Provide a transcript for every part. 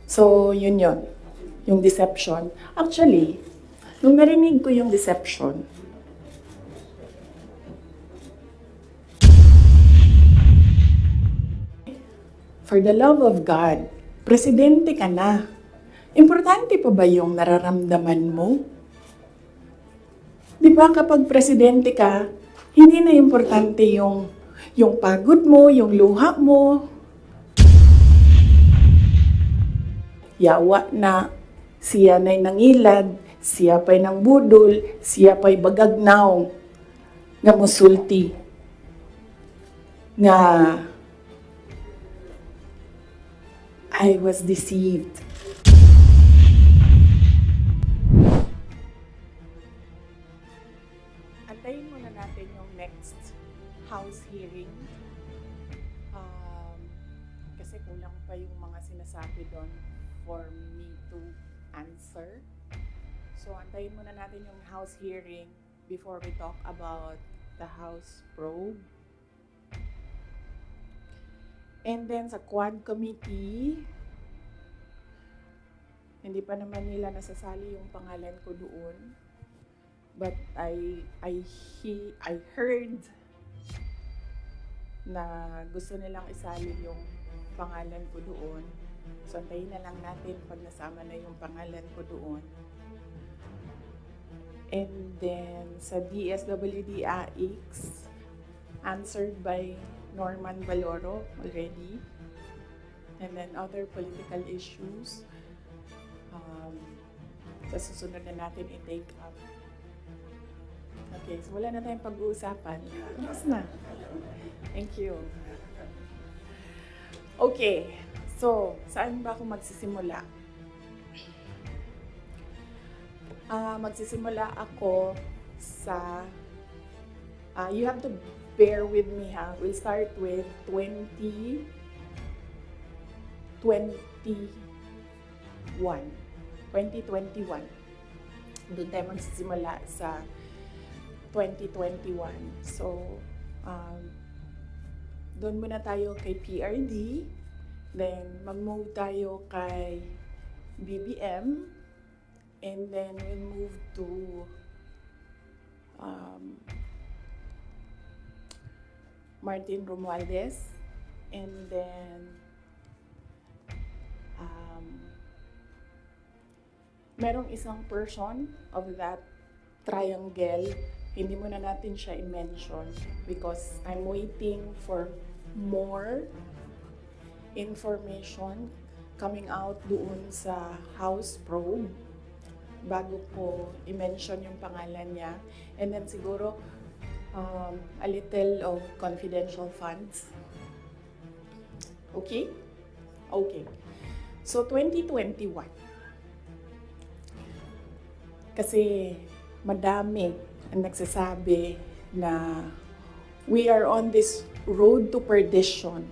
So, yun yun. Yung deception. Actually, nung narinig ko yung deception, for the love of God, presidente ka na. Importante pa ba yung nararamdaman mo? Di ba kapag presidente ka, hindi na importante yung pagod mo, yung luha mo. Yawa na siya na'y nangilad, siya pa'y nang budol, siya pa'y bagagnaw nga musulti. Nga I was deceived. Antayin muna natin yung next House hearing. Kasi kulang pa yung mga sinasabi doon for me to answer. So, antayin muna natin yung House hearing before we talk about the House probe. And then sa Quad Committee, hindi pa naman nila nasasali yung pangalan ko doon. But I heard na gusto nilang isali yung pangalan ko doon. So, antayin na lang natin pag nasama na yung pangalan ko doon. And then, sa DSWD-AX, answered by Norman Baloro already. And then, other political issues, sa susunod na natin i-take up. Okay, so wala na tayong pag-uusapan. Tapos na. Thank you. Okay, so saan ba ako magsisimula? Magsisimula ako sa, you have to bear with me ha. We'll start with 2021. Doon tayo magsisimula sa 2021. So, doon muna tayo kay PRD. Then, mag-move tayo kay BBM. And then, we'll move to Martin Romualdez. And then, merong isang person of that triangle, hindi muna natin siya i-mention because I'm waiting for more information coming out doon sa House probe bago ko i-mention yung pangalan niya. And then siguro a little of confidential funds. Okay? Okay. So 2021. Kasi madami ang nagsasabi na we are on this road to perdition.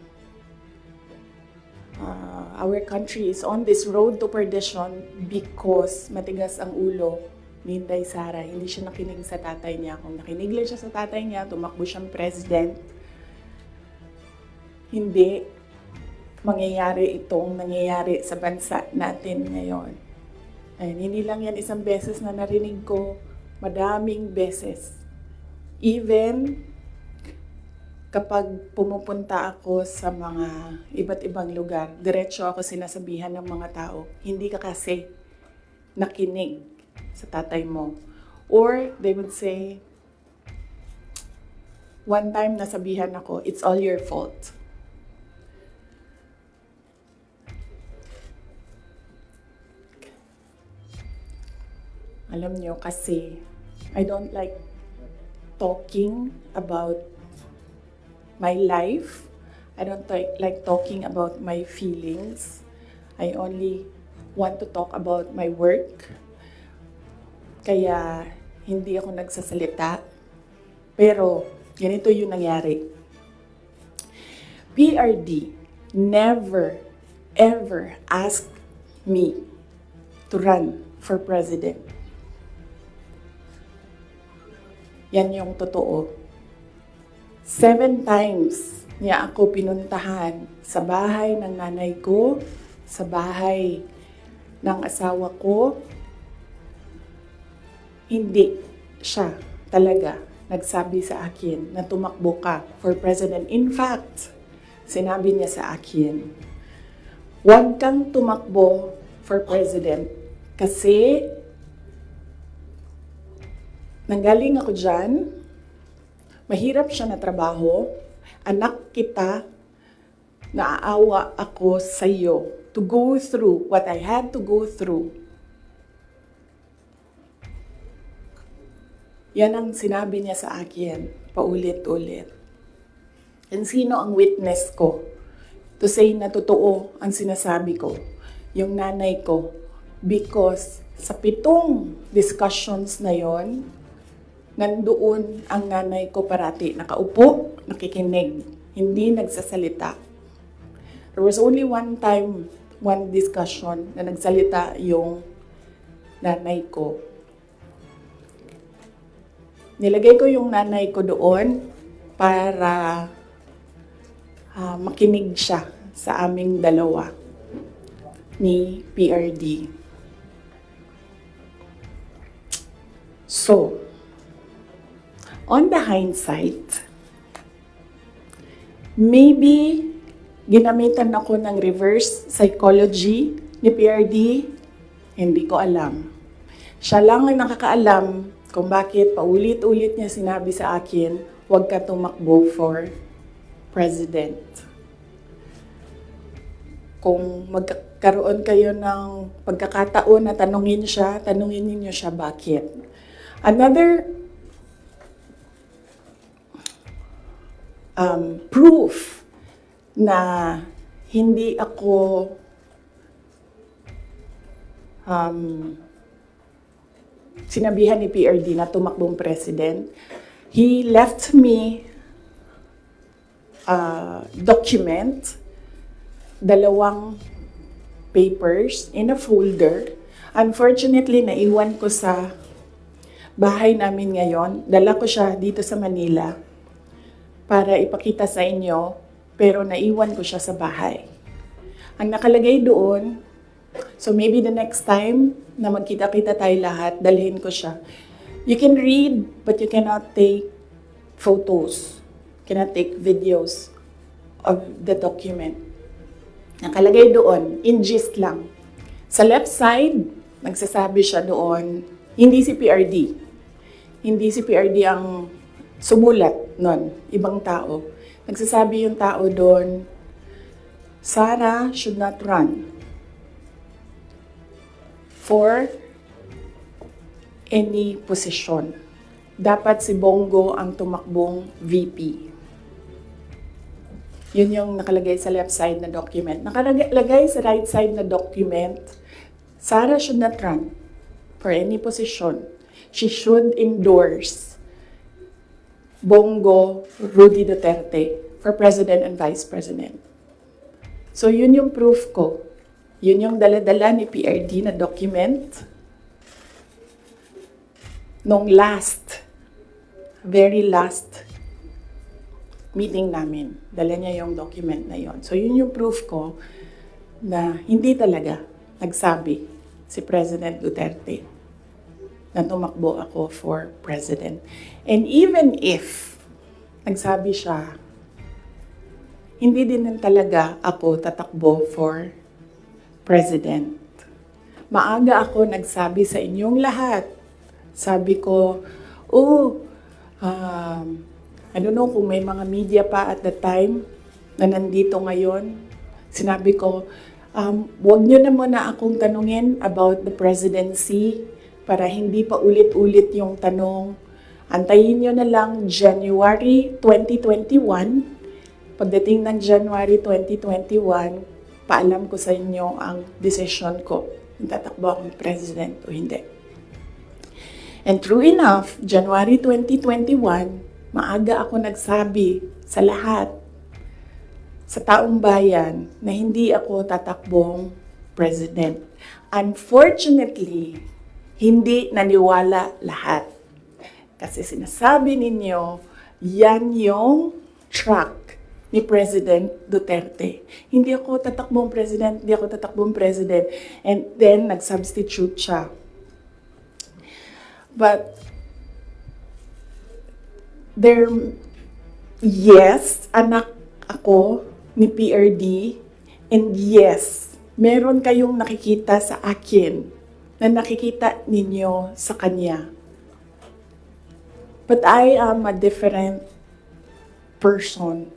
Our country is on this road to perdition because matigas ang ulo ni Inday Sara. Hindi siya nakinig sa tatay niya. Kung nakinig lang siya sa tatay niya, tumakbo siyang president. Hindi mangyayari itong nangyayari sa bansa natin ngayon. Ay, hindi lang yan isang beses na narinig ko, madaming beses. Even kapag pumupunta ako sa mga iba't ibang lugar, diretso ako sinasabihan ng mga tao, hindi ka kasi nakinig sa tatay mo. Or they would say, one time nasabihan ako, it's all your fault. Alam nyo, kasi I don't like talking about my life. I don't like talking about my feelings. I only want to talk about my work. Kaya hindi ako nagsasalita. Pero ganito yung nangyari. PRD never, ever asked me to run for president. Yan yung totoo. 7 times niya ako pinuntahan sa bahay ng nanay ko, sa bahay ng asawa ko, hindi siya talaga nagsabi sa akin na tumakbo ka for president. In fact, sinabi niya sa akin, huwag kang tumakbo for president kasi nanggaling ako dyan, mahirap siya na trabaho, anak kita, naaawa ako sa iyo to go through what I had to go through. Yan ang sinabi niya sa akin, paulit-ulit. And sino ang witness ko to say na totoo ang sinasabi ko? Yung nanay ko. Because sa 7 discussions na yon, nandoon ang nanay ko parati. Nakaupo, nakikinig, hindi nagsasalita. There was only one time, one discussion na nagsalita yung nanay ko. Nilagay ko yung nanay ko doon para makinig siya sa aming dalawa ni PRD. So, on the hindsight, maybe ginamitan ako ng reverse psychology ni PRD, hindi ko alam. Siya lang ang nakakaalam kung bakit paulit-ulit niya sinabi sa akin, huwag ka tumakbo for president. Kung magkaroon kayo ng pagkakataon na tanungin ninyo siya bakit. Another proof na hindi ako sinabihan ni PRD na tumakbong president, he left me a document, 2 papers in a folder. Unfortunately, naiwan ko sa bahay namin ngayon. Dala ko siya dito sa Manila para ipakita sa inyo, pero naiwan ko siya sa bahay. Ang nakalagay doon, so maybe the next time na magkita-kita tayo lahat, dalhin ko siya. You can read, but you cannot take photos. Cannot take videos of the document. Nakalagay doon, in gist lang. Sa left side, nagsasabi siya doon, hindi si PRD. Hindi si PRD ang sumulat nun, ibang tao. Nagsasabi yung tao doon, Sara should not run for any position. Dapat si Bongo ang tumakbong VP. Yun yung nakalagay sa left side na document. Nakalagay sa right side na document, Sara should not run for any position. She should endorse Bongo Rudy Duterte for President and Vice President. So yun yung proof ko. Yun yung dala-dala ni PRD na document nung very last meeting namin. Dala niya yung document na yon. So yun yung proof ko na hindi talaga nagsabi si President Duterte na tumakbo ako for president. And even if nagsabi siya, hindi din talaga ako tatakbo for president. Maaga ako nagsabi sa inyong lahat. Sabi ko, I don't know kung may mga media pa at the time na nandito ngayon. Sinabi ko, wag nyo na muna akong tanungin about the presidency para hindi pa ulit-ulit yung tanong. Antayin nyo na lang January 2021. Pagdating ng January 2021, paalam ko sa inyo ang decision ko kung tatakbo akong president o hindi. And true enough, January 2021, maaga ako nagsabi sa lahat, sa taong bayan, na hindi ako tatakbong president. Unfortunately, hindi naniwala lahat. Kasi sinasabi ninyo, yan yung track ni President Duterte. Hindi ako tatakbong president, hindi ako tatakbong president. And then, nag-substitute siya. But, yes, anak ako ni PRD, and yes, meron kayong nakikita sa akin na nakikita ninyo sa kanya. But I am a different person.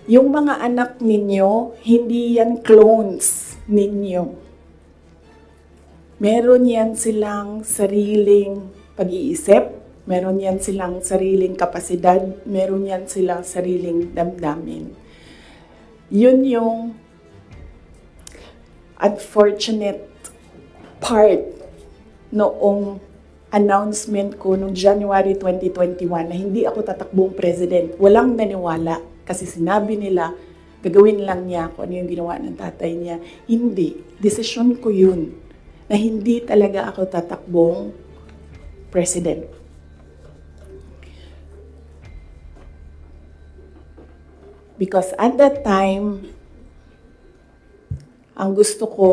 Yung mga anak ninyo, hindi yan clones ninyo. Meron yan silang sariling pag-iisip, meron yan silang sariling kapasidad, meron yan silang sariling damdamin. Yun yung unfortunate part noong announcement ko noong January 2021 na hindi ako tatakbong president. Walang naniwala kasi sinabi nila, gagawin lang niya kung ano yung ginawa ng tatay niya. Hindi. Desisyon ko yun na hindi talaga ako tatakbong president. Because at that time, ang gusto ko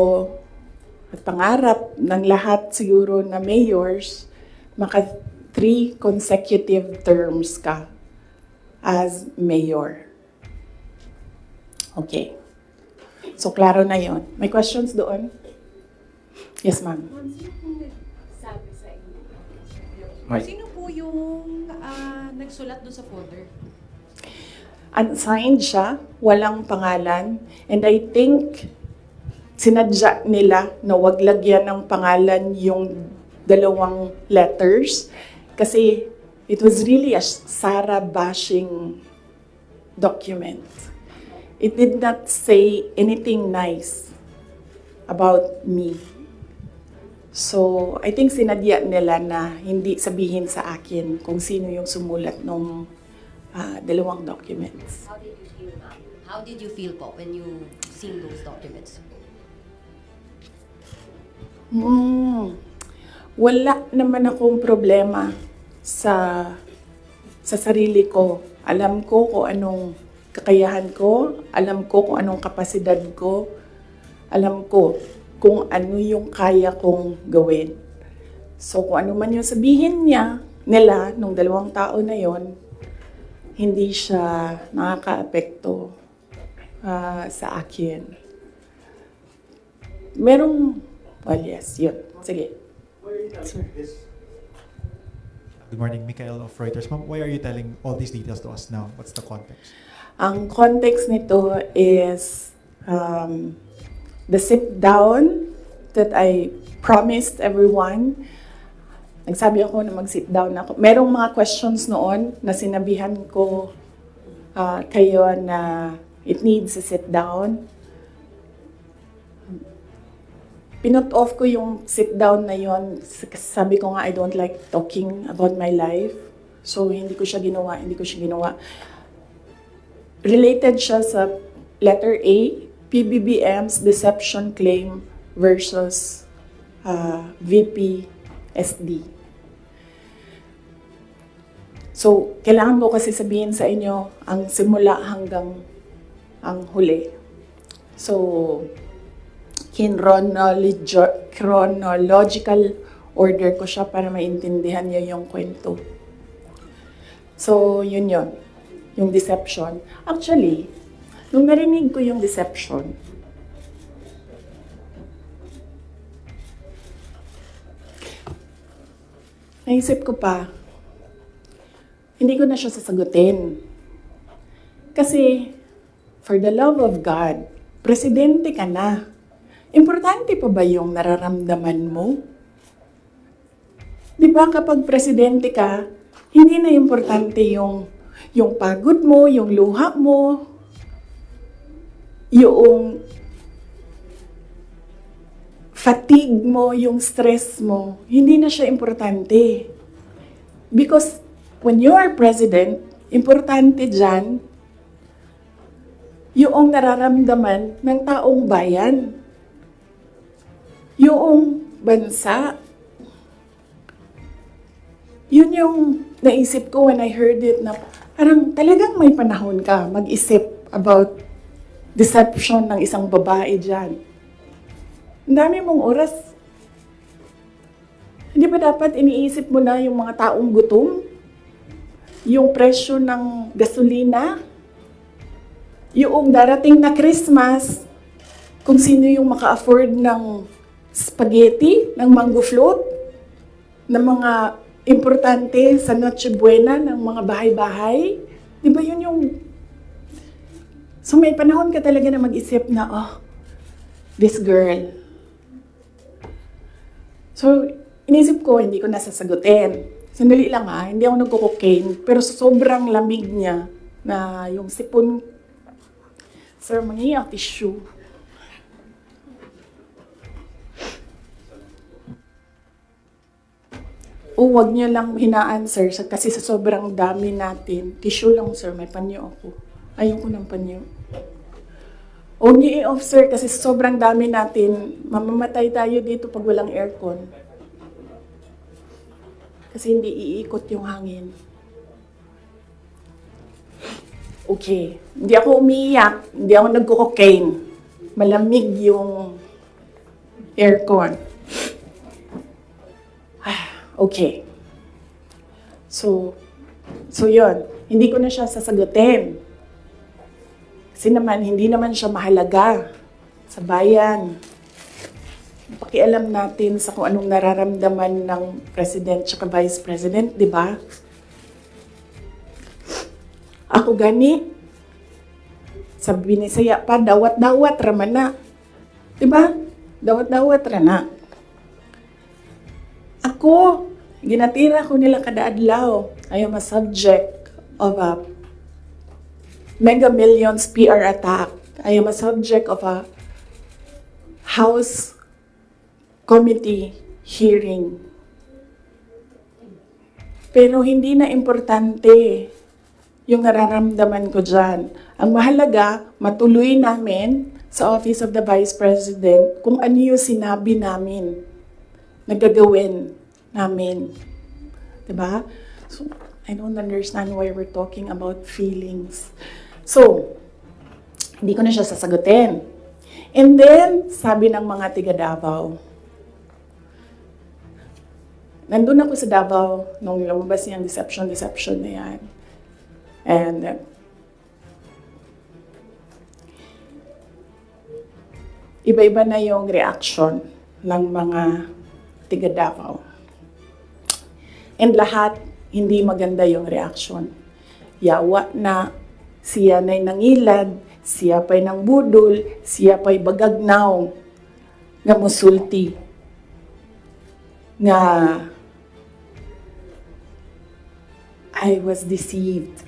at pangarap ng lahat siguro na mayors, maka 3 consecutive terms ka as mayor. Okay. So, klaro na yon. May questions doon? Yes, ma'am. Sabi sa inyo. Mike. Sino po yung nagsulat doon sa folder? Unsigned siya, walang pangalan, and I think sinadya nila na wag lagyan ng pangalan yung 2 letters kasi it was really a Sara bashing document. It did not say anything nice about me. So, I think sinadya nila na hindi sabihin sa akin kung sino yung sumulat ng 2 documents. How did you feel, ma'am? How did you feel po when you seen those documents? Wala naman akong problema sa sarili ko. Alam ko kung anong kakayahan ko, alam ko kung anong kapasidad ko, alam ko kung ano yung kaya kong gawin. So kung ano man yung sabihin nila, nung 2 tao na yon, hindi siya nakaka-apekto sa akin. Well, yes, yun. Sige. Sir. Good morning, Mikael of Reuters. Ma'am, why are you telling all these details to us now? What's the context? Ang context nito is the sit down that I promised everyone. Nagsabi ako na mag-sit down ako. Merong mga questions noon na sinabihan ko kayo na it needs a sit down. Pinut off ko yung sit down na yon. Sabi ko nga I don't like talking about my life. So hindi ko siya ginawa. Related siya sa letter A, PBBM's deception claim versus VP SD. So, kailangan ko kasi sabihin sa inyo ang simula hanggang ang huli. So, chronological order ko siya para maintindihan niyo yung kwento. So, yun. Yung deception. Actually, nung narinig ko yung deception, naisip ko pa, hindi ko na siya sasagutin. Kasi, for the love of God, presidente ka na. Importante pa ba yung nararamdaman mo? Di ba kapag presidente ka, hindi na importante yung pagod mo, yung luha mo, yung fatigue mo, yung stress mo. Hindi na siya importante. Because when you are president, importante dyan yung nararamdaman ng taong bayan. Yung bansa. Yun yung naisip ko when I heard it na parang talagang may panahon ka mag-isip about deception ng isang babae dyan. Ang dami mong oras. Hindi ba dapat iniisip mo na yung mga taong gutom? Yung presyo ng gasolina? Yung darating na Christmas, kung sino yung maka-afford ng spaghetti, ng mango float, ng mga importante sa Noche Buena ng mga bahay-bahay? Di ba yun yung... So may panahon ka talaga na mag-isip na, oh, this girl. So, inisip ko, hindi ko nasasagutin. Sandali lang ha, hindi ako nagko-cocaine, pero sobrang lamig niya na yung sipon. Sir, mangingi ang tissue. O, wag niyo lang hinaan, sir, kasi sa sobrang dami natin. Tissue lang, sir, may panyo ako. Ayoko ng panyo. Huwag niyo i-off, sir, kasi sa sobrang dami natin, mamamatay tayo dito pag walang aircon. Kasi hindi iikot yung hangin. Okay. Hindi ako umiiyak. Hindi ako nagko-cocaine. Malamig yung aircon. Okay. So yun. Hindi ko na siya sasagutin. Kasi naman, hindi naman siya mahalaga sa bayan. Pakialam natin sa kung anong nararamdaman ng President at Vice President, di ba? Ako gani, sa Binisaya pa, dawat-dawat raman na. Di ba? Dawat-dawat rana. Ako, ginatira ko nila kada adlaw. I am a subject of a Mega Millions PR attack. I am a subject of a House Committee hearing. Pero hindi na importante yung nararamdaman ko dyan. Ang mahalaga, matuloy namin sa Office of the Vice President kung ano yung sinabi namin na gagawin namin. Diba? So, I don't understand why we're talking about feelings. So, hindi ko na siya sasagutin. And then, sabi ng mga tiga Davao, nandun ako sa Davao nung lumabas niyang deception na yan. And iba-iba na yung reaction ng mga tiga Davao. And lahat, hindi maganda yung reaction. Yawa na siya na'y nangilad, siya pa'y nang budol, siya pa'y bagagnaw, nga musulti, nga I was deceived.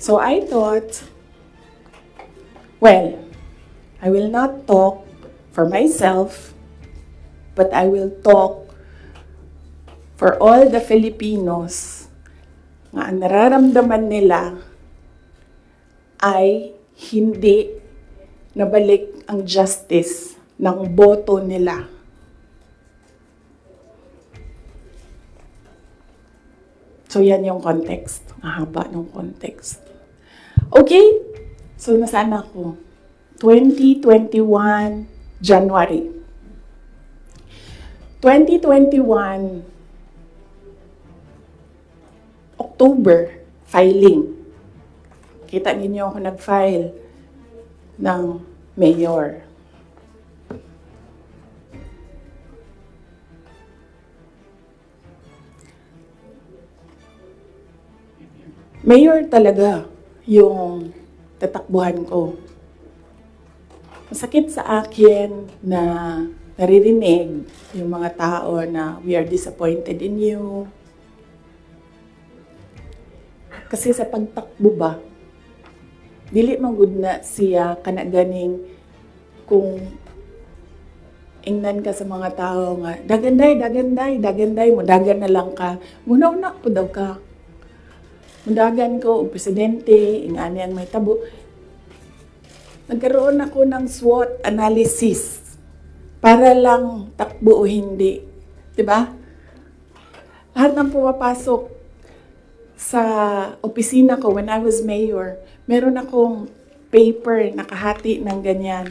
So I thought, well, I will not talk for myself, but I will talk for all the Filipinos nga ang nararamdaman nila ay hindi nabalik ang justice ng boto nila. So yan yung context. Ang haba ng context. Okay? So nasaan ako? 2021 January. 2021 October, filing. Kita ninyo ako nag-file ng mayor. Mayor talaga yung tatakbuhan ko. Masakit sa akin na naririnig yung mga tao na we are disappointed in you. Kasi sa pagtakbo ba, dili man gud na siya kanaganing kung ingnan ka sa mga tao nga, daganday mo, dagan na lang ka. Muna po daw ka. Mundagan ko, o presidente, ingani ang may tabo. Nagkaroon ako ng SWOT analysis para lang takbo o hindi. Diba? Lahat ng pumapasok sa opisina ko when I was mayor, meron akong paper nakahati ng ganyan.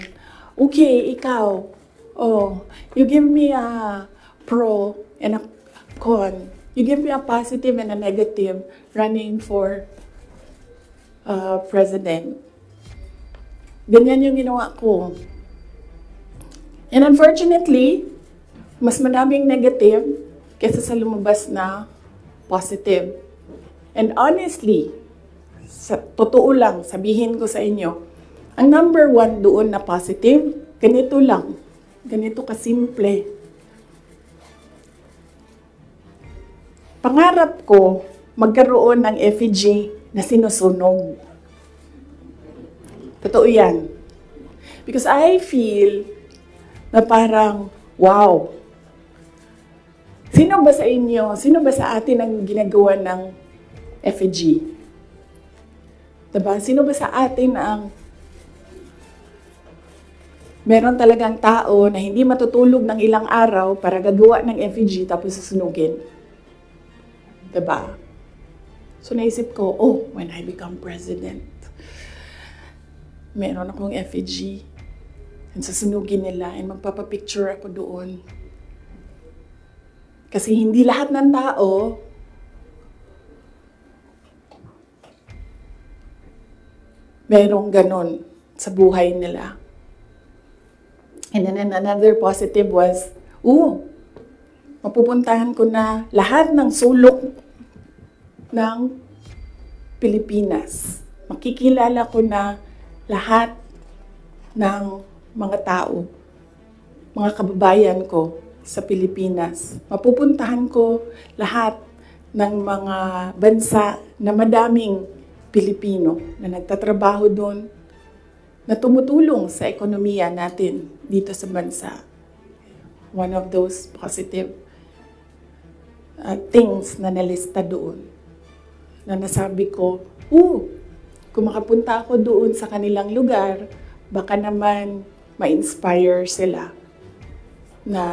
Okay, ikaw, oh, you give me a pro and a con. You give me a positive and a negative running for president. Ganyan yung ginawa ko. And unfortunately, mas madaming negative kaysa sa lumabas na positive. And honestly, sa totoo lang, sabihin ko sa inyo, ang number one doon na positive, ganito lang. Ganito kasimple. Pangarap ko magkaroon ng effigy na sinusunog. Totoo yan. Because I feel na parang, wow. Sino ba sa inyo, sino ba sa atin ang ginagawa ng effigy? Diba? Sino ba sa atin ang meron talagang tao na hindi matutulog ng ilang araw para gagawa ng effigy tapos susunugin? Diba? So naisip ko, oh, when I become president, meron akong effigy. And susunugin nila and magpapapicture ako doon. Kasi hindi lahat ng tao merong ganon sa buhay nila. And then another positive was, mapupuntahan ko na lahat ng sulok ng Pilipinas. Makikilala ko na lahat ng mga tao, mga kababayan ko sa Pilipinas. Mapupuntahan ko lahat ng mga bansa na madaming Pilipino na nagtatrabaho doon, na tumutulong sa ekonomiya natin dito sa bansa. One of those positive things na nalista doon, na nasabi ko, kung makapunta ako doon sa kanilang lugar, baka naman ma-inspire sila na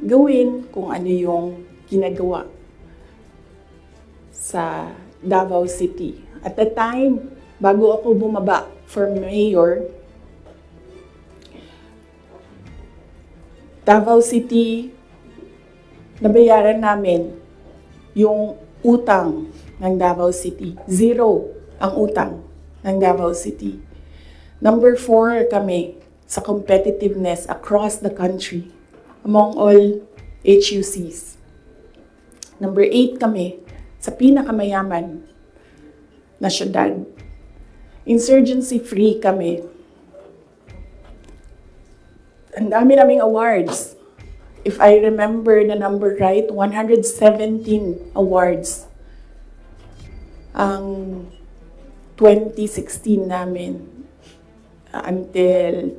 gawin kung ano yung ginagawa sa Davao City. At the time, bago ako bumaba for mayor, Davao City, nabayaran namin yung utang ng Davao City. 0 ang utang ng Davao City. Number 4 kami sa competitiveness across the country among all HUCs. Number 8 kami sa pinakamayaman na syudad. Insurgency-free kami. Ang dami naming awards. If I remember the number right, 117 awards ang 2016 namin until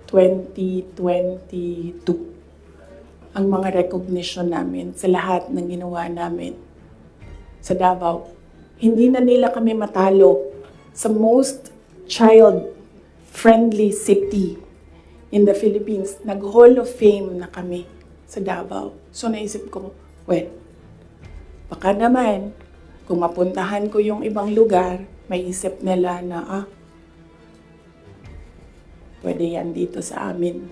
2022. Ang mga recognition namin sa lahat ng ginawa namin sa Davao. Hindi na nila kami matalo sa most child-friendly city in the Philippines. Nag-Hall of Fame na kami sa Davao. So naisip ko, well, baka naman, kung mapuntahan ko yung ibang lugar, may isip nila na, pwede yan dito sa amin.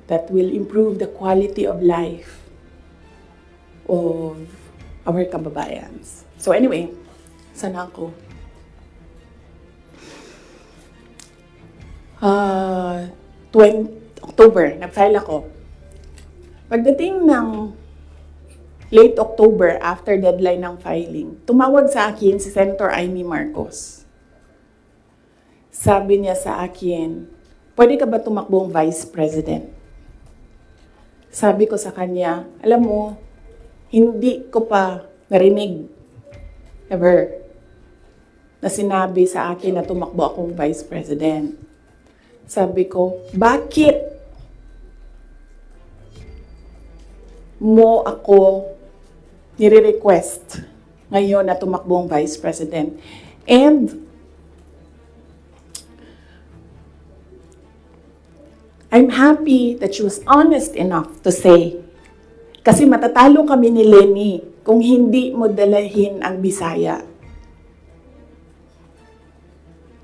That will improve the quality of life of our kababayans. So anyway, sana ako. October, nag-file ako. Pagdating ng late October, after deadline ng filing, tumawag sa akin si Senator Amy Marcos. Sabi niya sa akin, pwede ka ba tumakbong Vice President? Sabi ko sa kanya, alam mo, hindi ko pa narinig, ever, na sinabi sa akin na tumakbo akong Vice President. Sabi ko, bakit mo ako nire-request ngayon na tumakbo ang Vice President? And I'm happy that she was honest enough to say Kasi matatalo kami ni Lenny kung hindi mo dalahin ang Bisaya.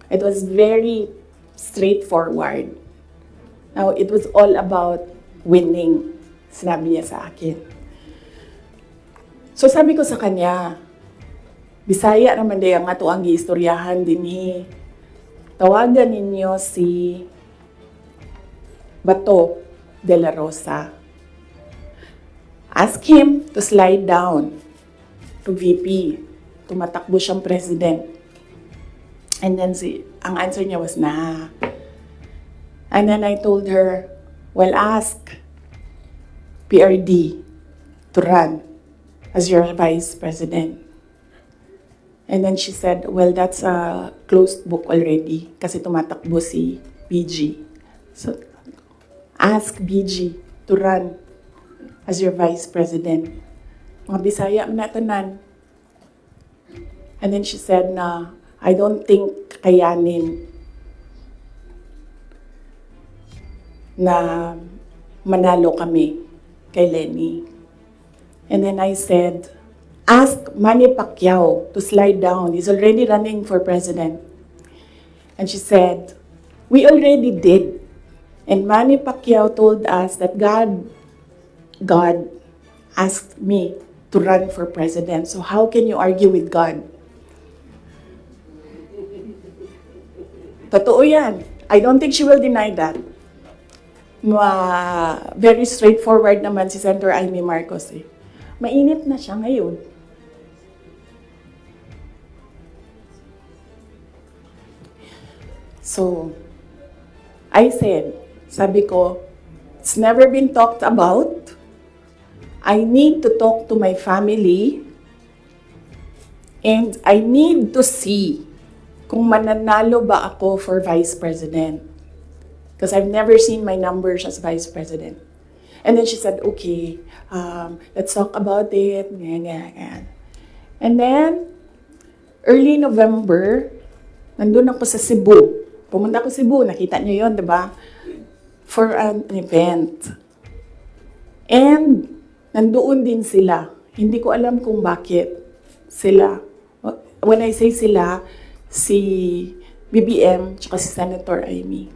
It was very straightforward. Now, it was all about winning, sinabi niya sa akin. So sabi ko sa kanya, Bisaya naman day ang ato ang giistoryahan dinhi. Tawagan ninyo si Bato de la Rosa. Ask him to slide down to VP. Tumatakbo siyang president. And then ang answer niya was, nah. And then I told her, well, ask PRD to run as your vice president. And then she said, well, that's a closed book already kasi tumatakbo si BG. So, ask BG to run as your vice president. Mga Bisaya na tanan. And then she said na, I don't think kayanin na manalo kami kay Lenny. And then I said, ask Manny Pacquiao to slide down. He's already running for president. And she said, we already did. And Manny Pacquiao told us that God asked me to run for president. So how can you argue with God? Totoo yan. I don't think she will deny that. Very straightforward naman si Senator Amy Marcos eh. Mainit na siya ngayon. So, I said, sabi ko, it's never been talked about. I need to talk to my family and I need to see kung mananalo ba ako for vice president. Because I've never seen my numbers as vice president. And then she said, okay, let's talk about it. And then, early November, nandun ako sa Cebu. Pumunta ko Cebu, nakita niyo yon, di ba? For an event. And, nandoon din sila. Hindi ko alam kung bakit sila. When I say sila, si BBM, tsaka si Senator Amy.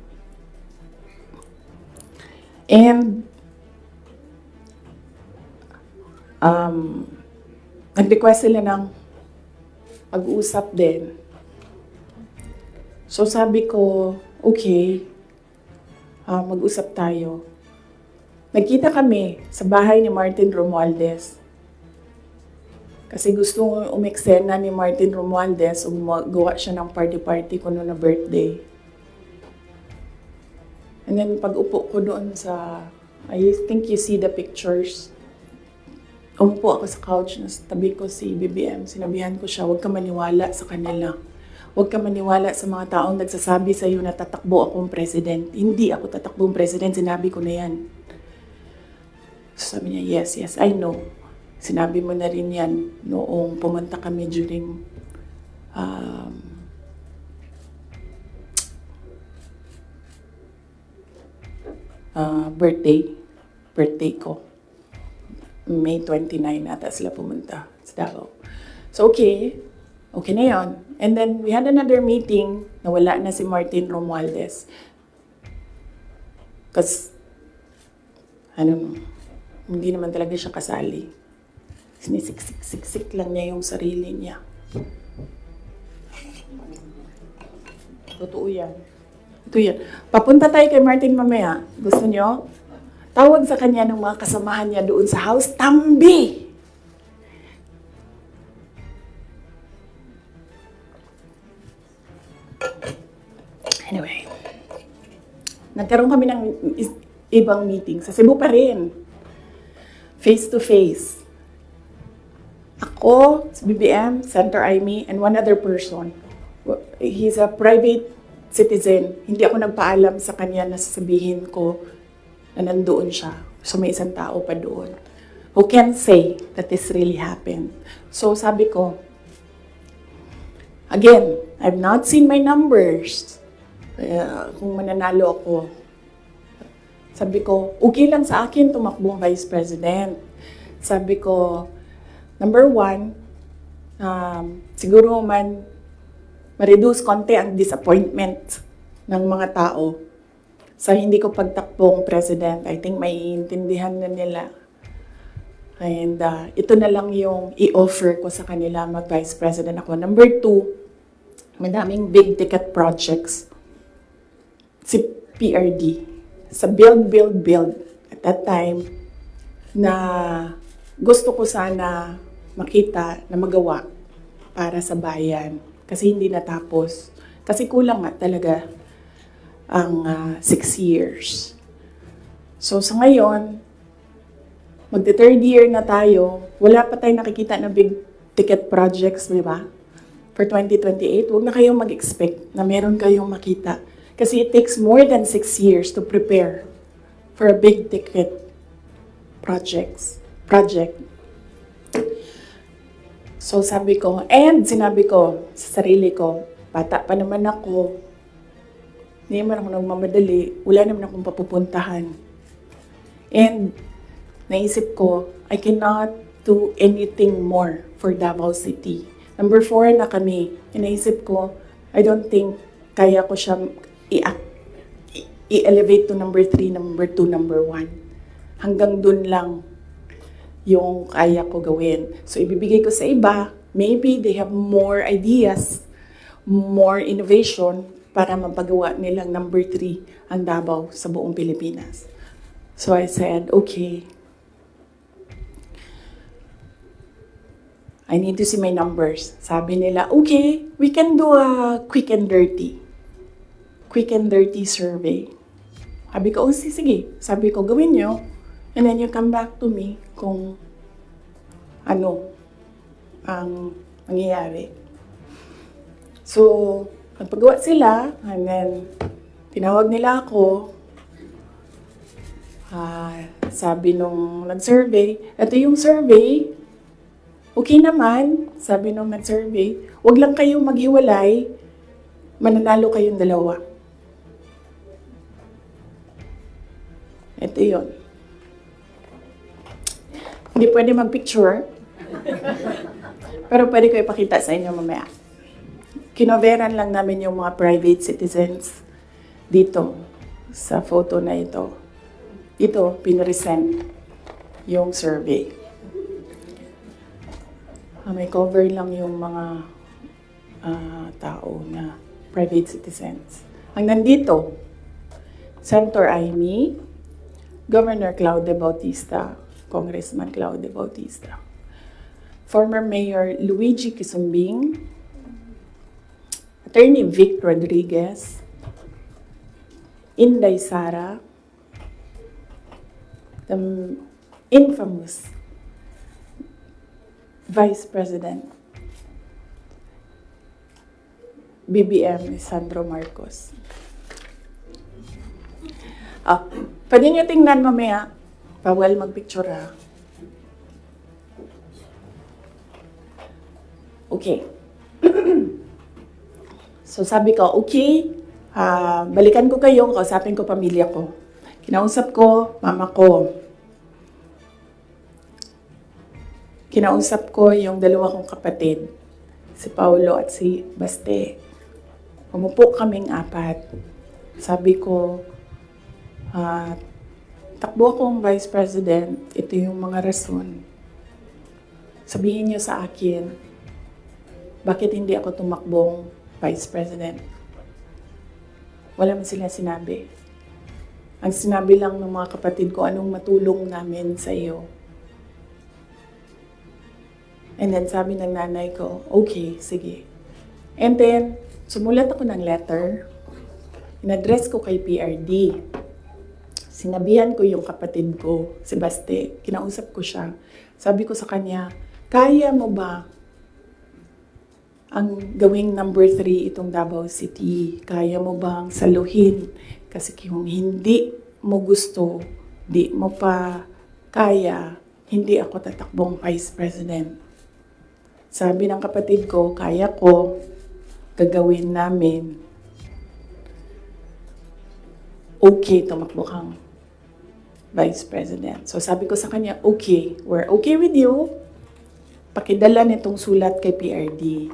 And, nag-request sila ng pag-uusap din. So sabi ko, okay, mag-usap tayo. Nagkita kami sa bahay ni Martin Romualdez. Kasi gusto umeksena ni Martin Romualdez, gawa siya ng party-party ko noon na birthday. And then pag-upo ko doon sa, I think you see the pictures. Umupo ako sa couch, nasa tabi ko si BBM. Sinabihan ko siya, huwag ka maniwala sa kanila. Huwag ka maniwala sa mga taong nagsasabi sa iyo na tatakbo akong president. Hindi ako tatakbong president, sinabi ko na yan. So sabi niya, yes, I know. Sinabi mo na rin yan noong pumunta kami during birthday ko. May 29 ata sila pumunta sa Davao. So okay na yon. And then we had another meeting na wala na si Martin Romualdez. Because, I don't know, hindi naman talaga siya kasali. Sinisiksik lang niya yung sarili niya. Totoo yan. Ito yan. Papunta tayo kay Martin mamaya. Gusto nyo? Tawag sa kanya ng mga kasamahan niya doon sa house, Tambi! Anyway, nagkaroon kami ng ibang meeting. Sa Cebu pa rin. Face to face. Ako, si BBM, Senator Amy, and one other person. He's a private citizen. Hindi ako nagpaalam sa kanya na sasabihin ko na nandoon siya. So may isang tao pa doon who can say that this really happened. So sabi ko, again, I've not seen my numbers. Kung mananalo ako. Sabi ko, okay lang sa akin tumakbong Vice President. Sabi ko, number one, siguro man ma-reduce konti ang disappointment ng mga tao sa hindi ko pagtakbong President. I think maiintindihan na nila. And ito na lang yung i-offer ko sa kanila mag-Vice President ako. Number two, madaming big ticket projects si PRD sa build at that time na gusto ko sana makita na magawa para sa bayan kasi hindi natapos. Kasi kulang nga talaga ang 6 years. So sa ngayon, magte-third year na tayo, wala pa tayong nakikita na big ticket projects, di ba? For 2028, huwag na kayong mag-expect na meron kayong makita. Kasi it takes more than 6 years to prepare for a big ticket project. So sabi ko, and sinabi ko sa sarili ko, bata pa naman ako, hindi naman ako nagmamadali, wala naman akong papupuntahan. And naisip ko, I cannot do anything more for Davao City. Number 4 na kami. Naisip ko, I don't think kaya ko siya i-elevate to number 3, number 2, number 1. Hanggang dun lang yung kaya ko gawin. So, ibibigay ko sa iba, maybe they have more ideas, more innovation para mapagawa nilang number 3 ang Davao sa buong Pilipinas. So, I said, okay, I need to see my numbers. Sabi nila, okay, we can do a quick and dirty survey. Sabi ko, oh, sige. Sabi ko, gawin nyo. And then you come back to me kung ano ang mangyayari. So, nagpagawa sila, and then tinawag nila ako. Sabi nung nag-survey, ito yung survey, okay naman, sabi nung nag-survey, wag lang kayong maghiwalay, mananalo kayong dalawa. Ito yun. Hindi pwede mag-picture, pero pwede ko ipakita sa inyo mamaya. Kinoveran lang namin yung mga private citizens dito sa photo na ito. Ito, pinresent yung survey. May cover lang yung mga tao na private citizens. Ang nandito, Senator Amy, Governor Claude Bautista, Congressman Claude Bautista, former Mayor Luigi Quisumbing, Attorney Vic Rodriguez, Inday Sara, the infamous Vice President BBM Sandro Marcos. Pwede nyo tingnan mamaya. Bawal mag-picture ha. Okay. So sabi ko, okay, balikan ko kayo, kausapin ko pamilya ko. Kinausap ko, mama ko. Kinausap ko yung dalawa kong kapatid, si Paulo at si Baste. Umupo kaming 4. Sabi ko, takbo akong Vice President, ito yung mga rason. Sabihin niyo sa akin, bakit hindi ako tumakbong Vice President? Wala man sila sinabi. Ang sinabi lang ng mga kapatid ko, anong matulong namin sa iyo. And then sabi ng nanay ko, okay, sige. And then, sumulat ako ng letter. In-address ko kay PRD. Sinabihan ko yung kapatid ko, si Baste. Kinausap ko siya. Sabi ko sa kanya, kaya mo ba ang gawing number 3 itong Davao City? Kaya mo bang saluhin? Kasi kung hindi mo gusto, di mo pa kaya, hindi ako tatakbong Vice President. Sabi ng kapatid ko, kaya ko, gagawin namin. Okay, tumakbo kang Vice President. So sabi ko sa kanya, okay, we're okay with you. Pakidala nitong sulat kay PRD.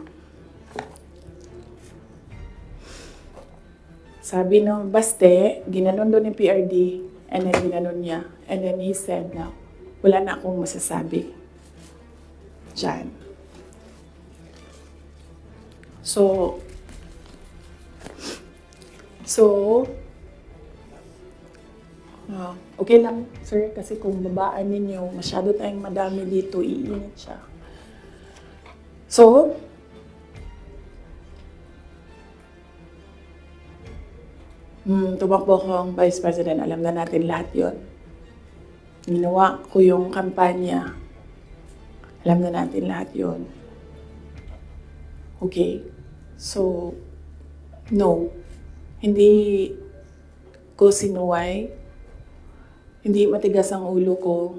Sabi no, baste, ginanon doon ni PRD, and then ginanon niya. And then he said na, wala na akong masasabi dyan. So, okay lang, sir, kasi kung babaan ninyo, masyado tayong madami dito, iinit siya. So, tumakbo ko ang Vice President, alam na natin lahat yon. Ginawa ko yung kampanya, alam na natin lahat yon. Okay, so, no, hindi ko sinuway, hindi matigas ang ulo ko,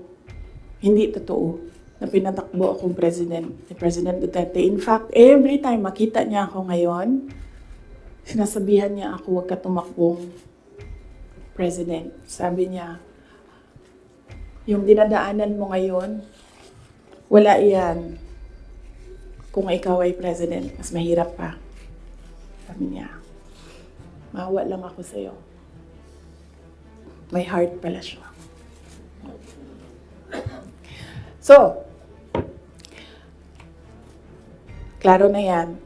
hindi totoo na pinatakbo akong president ni President Duterte. In fact, every time makita niya ako ngayon, sinasabihan niya ako, huwag ka tumakbong president. Sabi niya, yung dinadaanan mo ngayon, wala iyan. Kung ikaw ay president, mas mahirap pa. Sabi niya, maawa lang ako sa'yo. May heart pala siya. So, klaro na yan.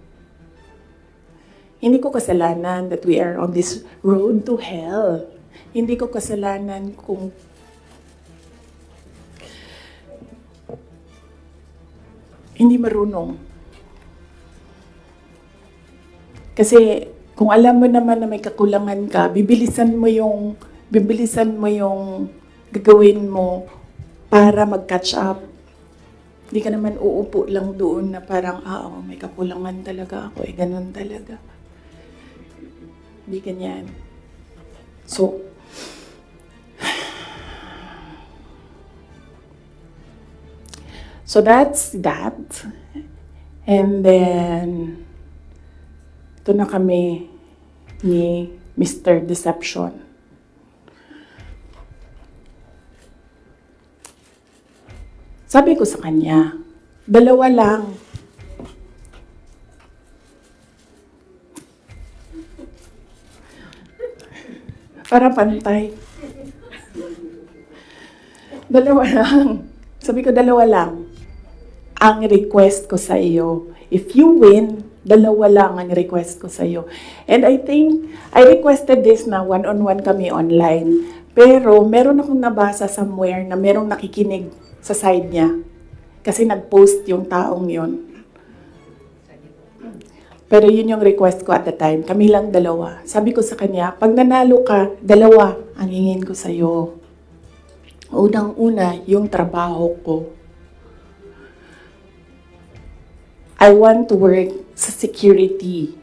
Hindi ko kasalanan that we are on this road to hell. Hindi ko kasalanan kung hindi marunong. Kasi kung alam mo naman na may kakulangan ka, bibilisan mo yung gagawin mo para mag-catch up. Hindi ka naman uupo lang doon na parang, may kakulangan talaga ako, ganun talaga. Hindi ganyan. So that's that. And then, ito na kami ni Mr. Deception. Sabi ko sa kanya, dalawa lang. Para pantay. Dalawa lang. Sabi ko, dalawa lang. Ang request ko sa iyo, if you win, dalawa lang ang request ko sa iyo. And I think, I requested this na one-on-one kami online. Pero meron akong nabasa somewhere na merong nakikinig sa side niya. Kasi nag-post yung taong yon. Pero yun yung request ko at the time. Kami lang dalawa. Sabi ko sa kanya, pag nanalo ka, dalawa ang hingin ko sa'yo. Unang-una, yung trabaho ko. I want to work sa security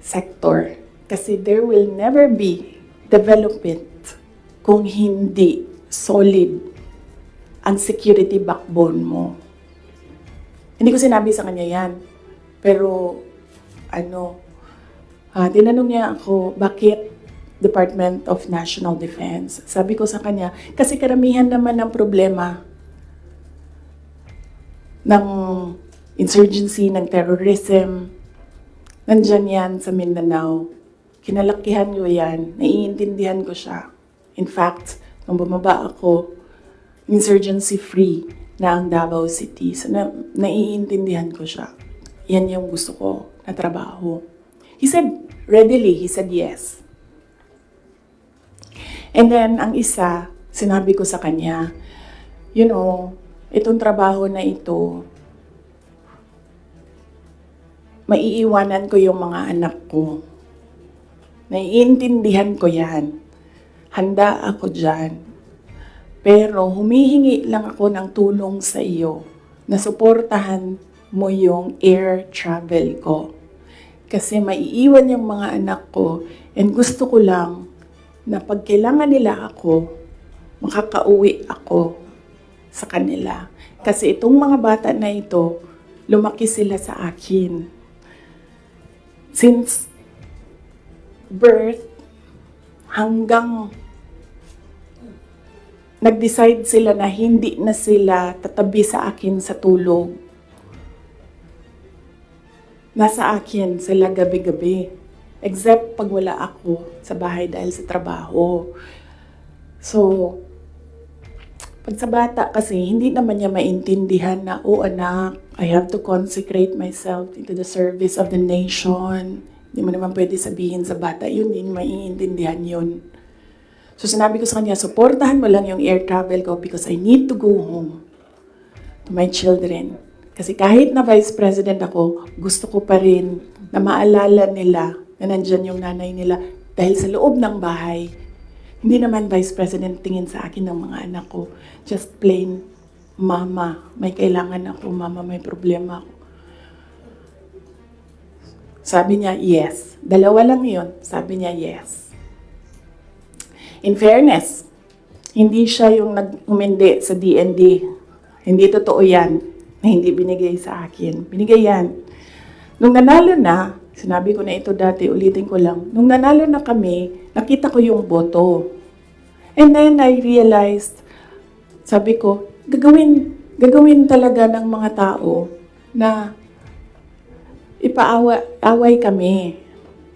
sector. Kasi there will never be development kung hindi solid ang security backbone mo. Hindi ko sinabi sa kanya yan. Pero, tinanong niya ako, bakit Department of National Defense? Sabi ko sa kanya, kasi karamihan naman ng problema ng insurgency, ng terrorism, nandyan yan sa Mindanao. Kinalakihan ko yan, naiintindihan ko siya. In fact, nung bumaba ako, insurgency-free na ang Davao City. So, naiintindihan ko siya. Yan yung gusto ko na trabaho. He said, readily, he said yes. And then, ang isa, sinabi ko sa kanya, itong trabaho na ito, maiiwanan ko yung mga anak ko. Naiintindihan ko yan. Handa ako dyan. Pero humihingi lang ako ng tulong sa iyo na suportahan mo yung air travel ko. Kasi maiiwan yung mga anak ko and gusto ko lang na pag kailangan nila ako, makakauwi ako sa kanila. Kasi itong mga bata na ito, lumaki sila sa akin. Since birth hanggang nag-decide sila na hindi na sila tatabi sa akin sa tulog. Nasa akin sila gabi-gabi. Except pag wala ako sa bahay dahil sa trabaho. So, pag sa bata kasi, hindi naman niya maintindihan na, oh anak, I have to consecrate myself into the service of the nation. Hindi mo naman pwede sabihin sa bata, yun din, maiintindihan yun. So sinabi ko sa kanya, supportahan mo lang yung air travel ko because I need to go home to my children. Kasi kahit na Vice President ako, gusto ko pa rin na maalala nila na nandyan yung nanay nila dahil sa loob ng bahay. Hindi naman Vice President tingin sa akin ng mga anak ko. Just plain, Mama, may kailangan ako. Mama, may problema ako. Sabi niya, yes. Dalawa lang yun. Sabi niya, yes. In fairness, hindi siya yung nag-umindi sa DND. Hindi totoo yan na hindi binigay sa akin. Binigay yan. Nung nanalo na, sinabi ko na ito dati, ulitin ko lang. Nung nanalo na kami, nakita ko yung boto. And then I realized, sabi ko, gagawin talaga ng mga tao na ipaaway kami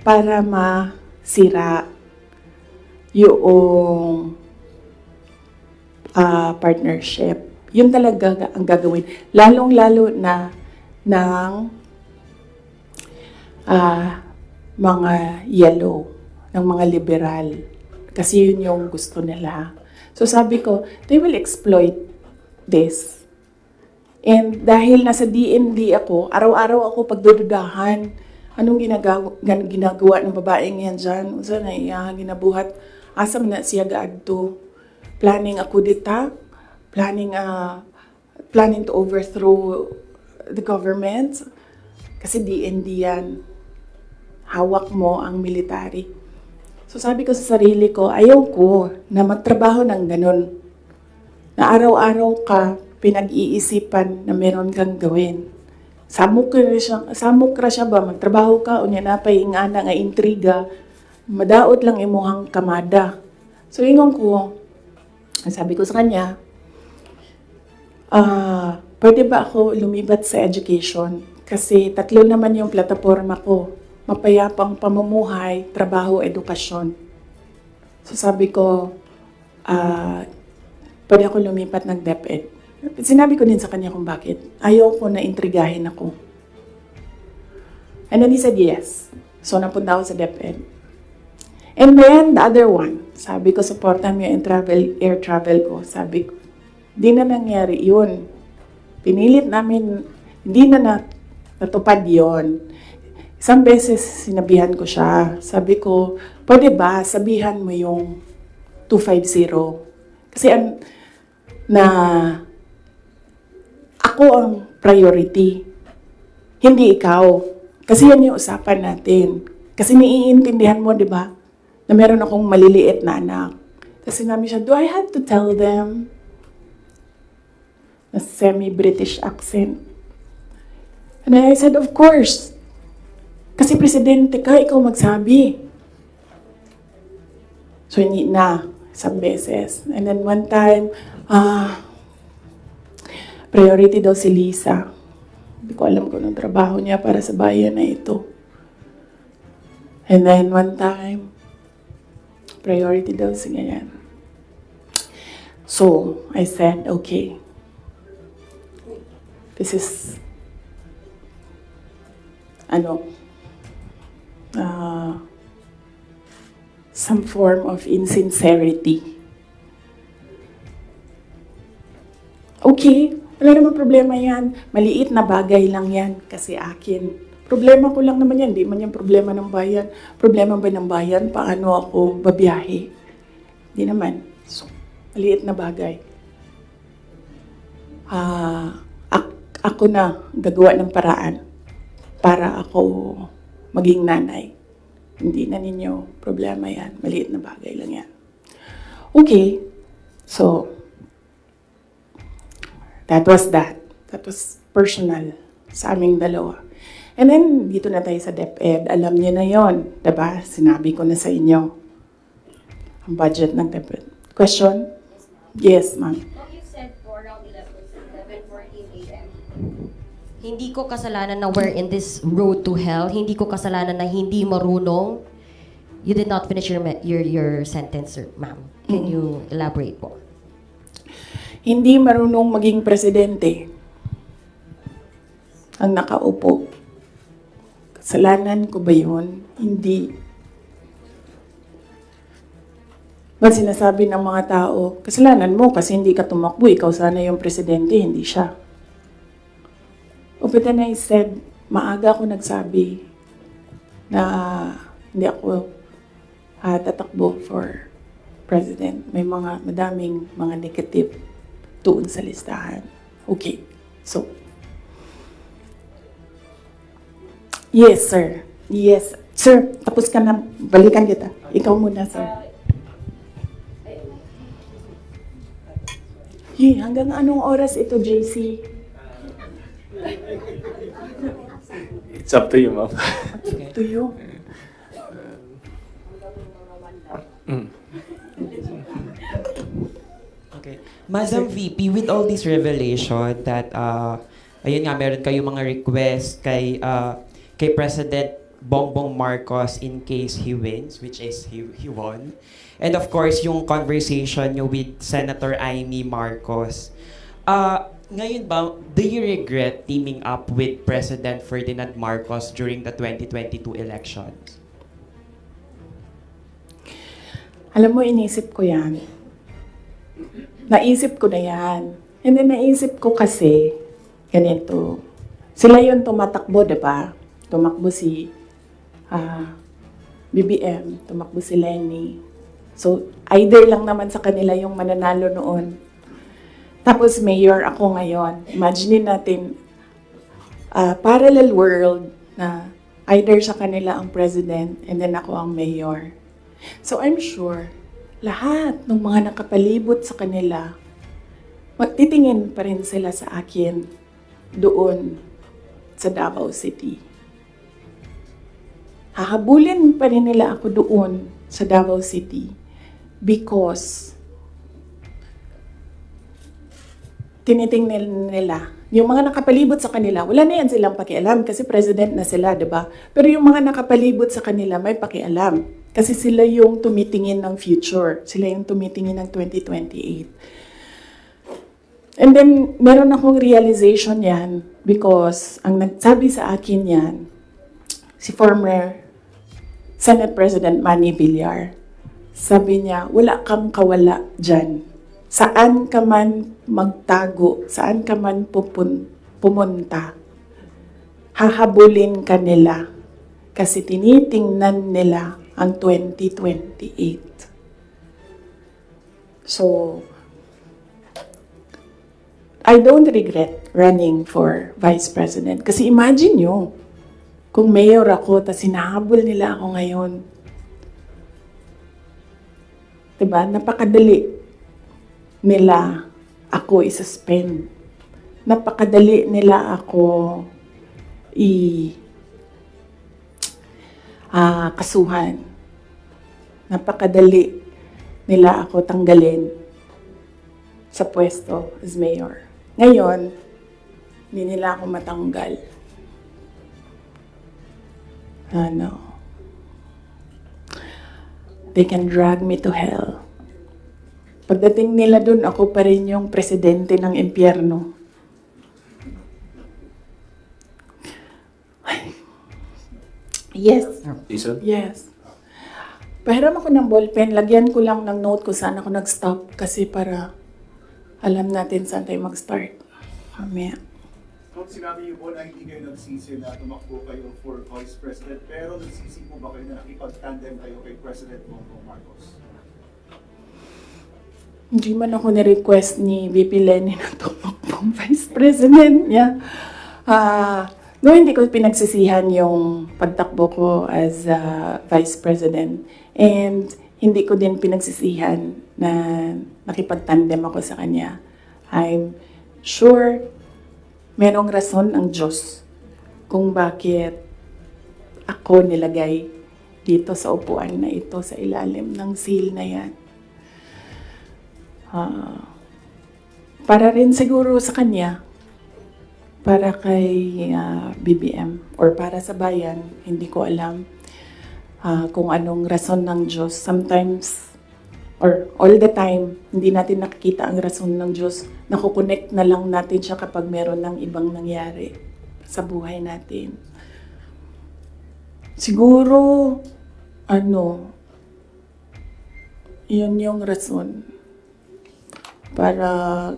para masira yung partnership. Yun talaga ang gagawin. Lalong-lalo na ng mga yellow, ng mga liberal. Kasi yun yung gusto nila. So sabi ko, they will exploit this. And dahil nasa DND ako, araw-araw ako pagdududahan. Anong ginagawa ng babaeng yan dyan? Unsa na iya, ginabuhat. Asam na siya gaadto. Planning ako dita. Planning to overthrow the government. Kasi DND yan. Hawak mo ang military. So sabi ko sa sarili ko, ayaw ko na magtrabaho ng ganun. Na araw-araw ka pinag-iisipan na meron kang gawin. Samok ra siya ba? Magtrabaho ka, unya na pa nga na nga intriga, madaot lang imuhang kamada. So ingon ko, sabi ko sa kanya, pwede ba ako lumibat sa education? Kasi 3 naman yung plataforma ko. Mapayapang pamumuhay, trabaho, edukasyon. So sabi ko, pwede ako lumipat ng DepEd. Sinabi ko din sa kanya kung bakit. Ayaw ko na intrigahin ako. And then he said yes. So napunta ako sa DepEd. And then the other one, sabi ko, supportan mo yung air travel ko. Sabi ko, di na nangyari yun. Pinilit namin, hindi na natupad yun. Isang beses sinabihan ko siya. Sabi ko, pwede ba sabihan mo yung 250? Kasi ako ang priority. Hindi ikaw. Kasi yan yung usapan natin. Kasi naiintindihan mo, di ba? Na meron akong maliliit na anak. Tapos sinabi siya, do I have to tell them? Na semi-British accent. And I said, of course. Kasi presidente ka, ikaw magsabi. So, hindi na. Isang beses. And then one time, priority daw si Lisa. Hindi ko alam kung anong trabaho niya para sa bayan na ito. And then one time, priority daw si ganyan. So, I said, okay. This is, some form of insincerity. Okay, wala naman problema yan. Maliit na bagay lang yan kasi akin. Problema ko lang naman yan. Di man yan problema ng bayan. Problema ba ng bayan? Paano ako babiyahe? Di naman. So, maliit na bagay. Ako na gagawa ng paraan para ako maging nanay. Hindi na ninyo problema yan. Maliit na bagay lang yan. Okay. So, that was that. That was personal sa aming dalawa. And then, dito na tayo sa DepEd. Alam niyo na yon, diba? Sinabi ko na sa inyo ang budget ng DepEd. Question? Yes, ma'am. What you said for around 11:14 a.m. Hindi ko kasalanan na we're in this road to hell. Hindi ko kasalanan na hindi marunong. You did not finish your sentence, sir, ma'am. Can you elaborate po? Hindi marunong maging presidente ang nakaupo. Kasalanan ko ba yun? Hindi. Ba't sinasabi ng mga tao, kasalanan mo kasi hindi ka tumakbo, ikaw sana yung presidente, hindi siya. But then I said, maaga ako nagsabi na hindi ako tatakbo for president. May madaming mga negative doon sa listahan. Okay. So, yes, sir. Yes. Sir, tapos ka na. Balikan kita. Ikaw muna, sir. Hanggang anong oras ito, JC? It's up to you, ma'am. To you. Okay. Madam VP, with all this revelation that, ayun nga, meron kayong mga request kay President Bongbong Marcos in case he wins, which is he won. And of course, yung conversation nyo with Senator Amy Marcos. Ngayon ba, do you regret teaming up with President Ferdinand Marcos during the 2022 elections? Alam mo, inisip ko yan. Naisip ko na yan. And then naisip ko kasi, ganito. Sila yung tumatakbo, diba? Tumakbo si BBM, tumakbo si Lenny. So, either lang naman sa kanila yung mananalo noon. Tapos mayor ako ngayon. Imagine natin, parallel world na either sa kanila ang president and then ako ang mayor. So I'm sure, lahat ng mga nakapalibot sa kanila, magtitingin pa rin sila sa akin doon sa Davao City. Hahabulin pa rin nila ako doon sa Davao City because tinitingnan nila, yung mga nakapalibot sa kanila, wala na yan silang pakialam kasi president na sila, diba? Pero yung mga nakapalibot sa kanila, may pakialam. Kasi sila yung tumitingin ng future. Sila yung tumitingin ng 2028. And then, meron akong realization yan because ang nagsabi sa akin yan, si former Senate President Manny Villar. Sabi niya, wala kang kawala dyan. Saan ka man magtago, saan ka man pumunta, hahabulin ka nila kasi tinitingnan nila ang 2028. So, I don't regret running for Vice President. Kasi imagine nyo, kung mayor ako, tas hinahabol nila ako ngayon. Diba? Napakadali nila ako i-suspend. Napakadali nila ako kasuhan. Napakadali nila ako tanggalin sa pwesto as mayor. Ngayon, hindi nila ako matanggal. They can drag me to hell. Pagdating nila dun, ako pa rin yung presidente ng impyerno. Yes. Jason? Yes. Pahiram ako ng ballpen, lagyan ko lang ng note kung saan ako nag-stop kasi para alam natin saan tayo mag-start. Mamaya. Kung sinabi niyo po na hindi kayo nagsisi na tumakbo kayo for Vice President, pero nagsisi po ba kayo na nakipag-tandem kayo kay President Bongbong Marcos? Hindi man ako ni-request ni VP Lenny na tumakbong Vice President niya. No, hindi ko pinagsisihan yung pagtakbo ko as Vice President. And hindi ko din pinagsisihan na nakipagtandem ako sa kanya. I'm sure merong rason ang Diyos kung bakit ako nilagay dito sa upuan na ito, sa ilalim ng seal na yan. Para rin siguro sa kanya, para kay BBM, or para sa bayan, hindi ko alam kung anong rason ng Diyos. Sometimes, or all the time, hindi natin nakikita ang rason ng Diyos. Nakukonect na lang natin siya kapag meron ng ibang nangyari sa buhay natin. Siguro, yun yung rason. Para,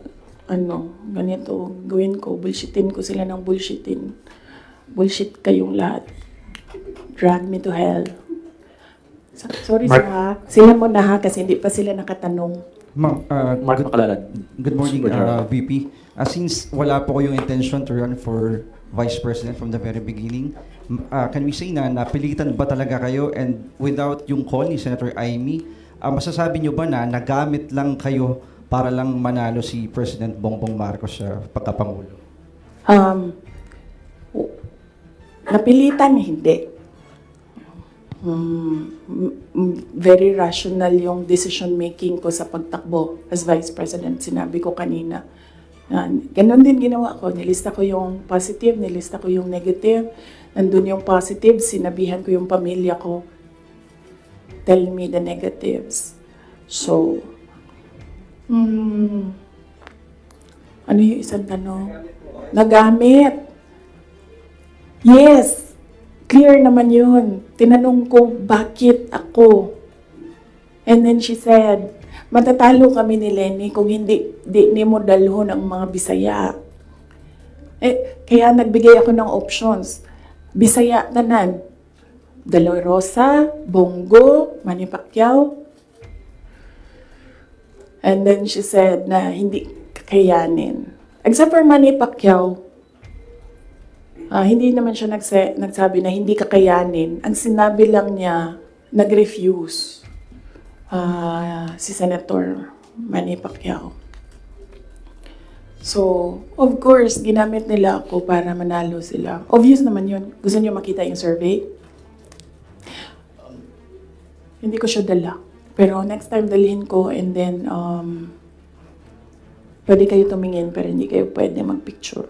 ganito, gawin ko, bullshitin ko sila ng bullshitin. Bullshit kayong lahat. Drag me to hell. Sorry Mark. sila muna ha, kasi hindi pa sila nakatanong. Ma'am, Mark Macalalan. good morning, Super General. VP. Since wala po ko yung intention to run for Vice President from the very beginning, can we say na napilitan ba talaga kayo, and without yung call ni Senator Amy, masasabi nyo ba na nagamit lang kayo para lang manalo si President Bongbong Marcos sa pagkapangulo? Napilitan, hindi. Very rational yung decision making ko sa pagtakbo as Vice President. Sinabi ko kanina. Ganon din ginawa ko. Nilista ko yung positive, nilista ko yung negative. Nandun yung positive, sinabihan ko yung pamilya ko. Tell me the negatives. So, ano yung isang tanong? Nagamit. Yes. Clear naman yun. Tinanong ko, bakit ako? And then she said, matatalo kami ni Lenny kung hindi mo dalhon ang mga Bisaya. Kaya nagbigay ako ng options. Bisaya tanan. De La Rosa, Bongo, Manny Pacquiao. And then she said na hindi kakayanin. Except for Manny Pacquiao, hindi naman siya nagsabi na hindi kakayanin. Ang sinabi lang niya, nag-refuse si Senator Manny Pacquiao. So, of course, ginamit nila ako para manalo sila. Obvious naman yun. Gusto niyo makita yung survey? Hindi ko siya dala. Pero next time dalhin ko, and then pwede kayo tumingin pero hindi kayo pwede magpicture.